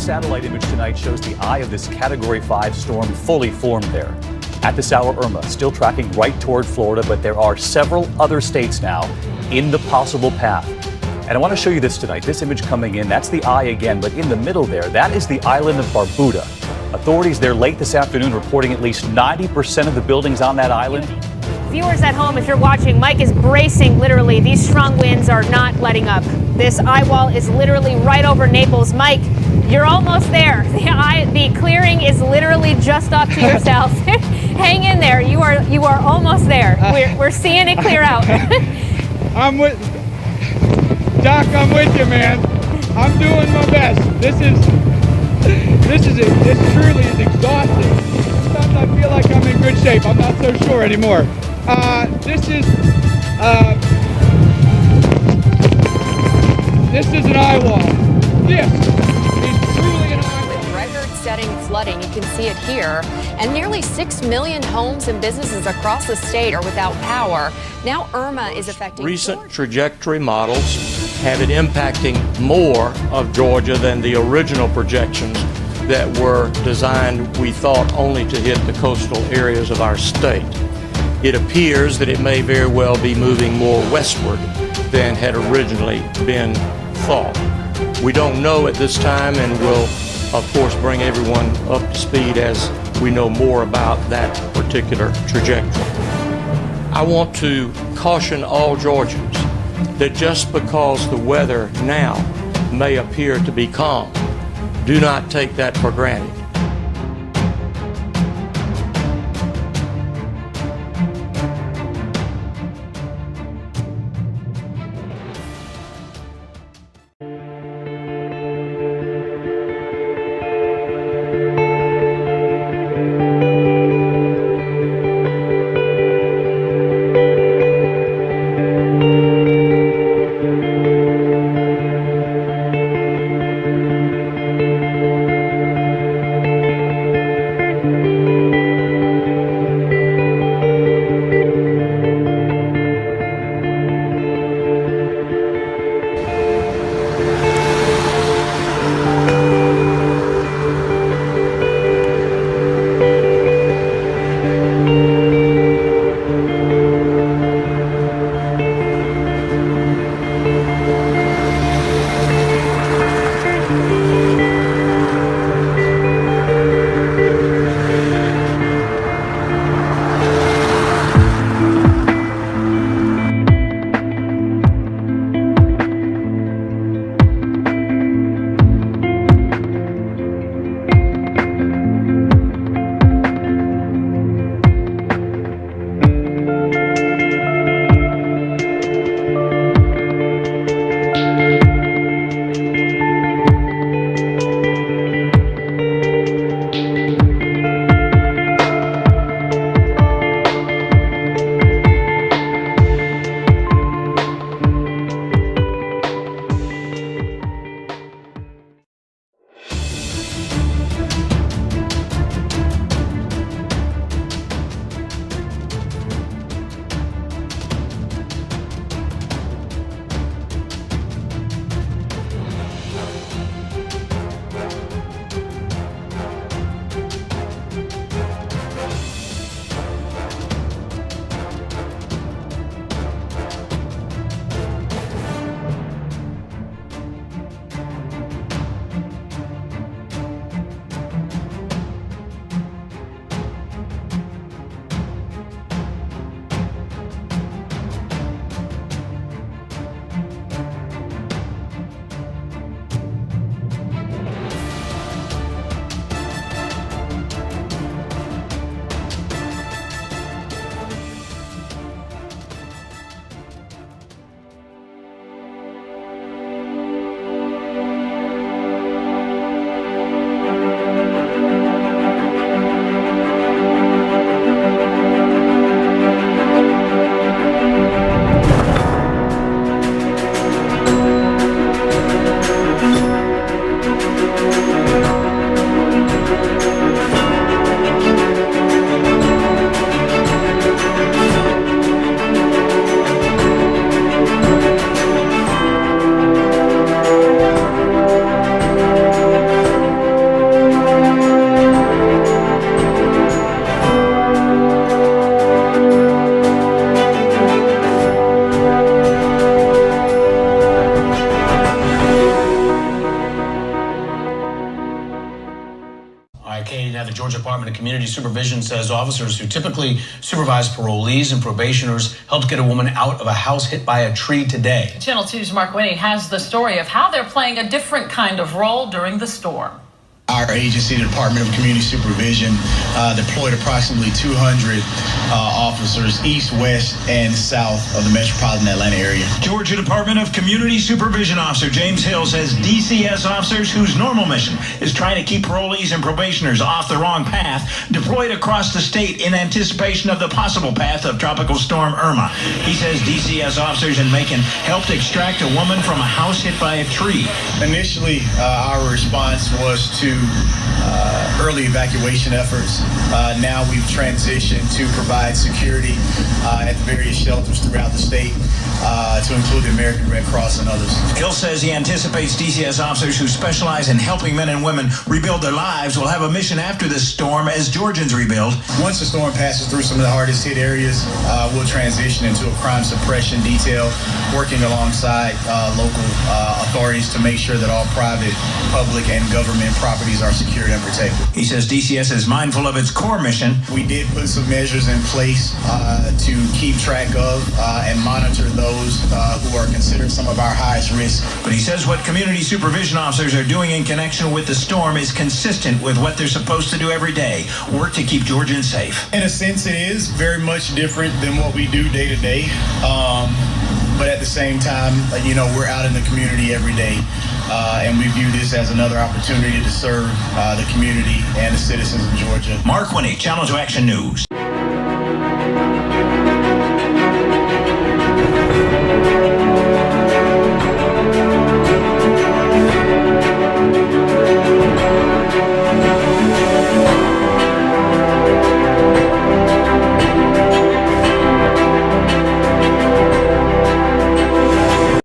satellite image tonight shows the eye of this Category 5 storm fully formed there. At this hour, Irma still tracking right toward Florida, but there are several other states now in the possible path. And I want to show you this tonight. This image coming in, that's the eye again, but in the middle there, that is the island of Barbuda. Authorities there late this afternoon reporting at least 90% of the buildings on that island. Viewers at home, if you're watching, Mike is bracing literally. These strong winds are not letting up. This eye wall is literally right over Naples. Mike, you're almost there. The clearing is literally just off to your south. Hang in there. You are almost there. We're seeing it clear out. I'm with Doc. I'm with you, man. I'm doing my best. This truly is exhausting. Sometimes I feel like I'm in good shape. I'm not so sure anymore. This is an eye wall. This is truly an eye wall. Record-setting flooding, you can see it here, and nearly 6 million homes and businesses across the state are without power. Now Irma is affecting recent trajectory models have it impacting more of Georgia than the original projections that were designed, we thought, only to hit the coastal areas of our state. It appears that it may very well be moving more westward than had originally been thought. We don't know at this time, and we'll, of course, bring everyone up to speed as we know more about that particular trajectory. I want to caution all Georgians that just because the weather now may appear to be calm, do not take that for granted. Georgia Department of Community Supervision says officers who typically supervise parolees and probationers helped get a woman out of a house hit by a tree today. Channel 2's Mark Winnie has the story of how they're playing a different kind of role during the storm. Our agency, the Department of Community Supervision, deployed approximately 200 officers east, west, and south of the metropolitan Atlanta area. Georgia Department of Community Supervision Officer James Hill says DCS officers whose normal mission is trying to keep parolees and probationers off the wrong path deployed across the state in anticipation of the possible path of Tropical Storm Irma. He says DCS officers in Macon helped extract a woman from a house hit by a tree. Initially, our response was to early evacuation efforts. Now we've transitioned to provide security at the various shelters throughout the state, to include the American Red Cross and others. Hill says he anticipates DCS officers who specialize in helping men and women rebuild their lives will have a mission after this storm as Georgians rebuild. Once the storm passes through some of the hardest hit areas, we'll transition into a crime suppression detail, working alongside local authorities to make sure that all private, public, and government properties are secured and protected. He says DCS is mindful of its core mission. We did put some measures in place to keep track of and monitor those who are considered some of our highest risk. But he says what community supervision officers are doing in connection with the storm is consistent with what they're supposed to do every day, work to keep Georgians safe. In a sense, it is very much different than what we do day to day. But at the same time, we're out in the community every day. And we view this as another opportunity to serve the community and the citizens of Georgia. Mark Winnie, Channel 2 Action News.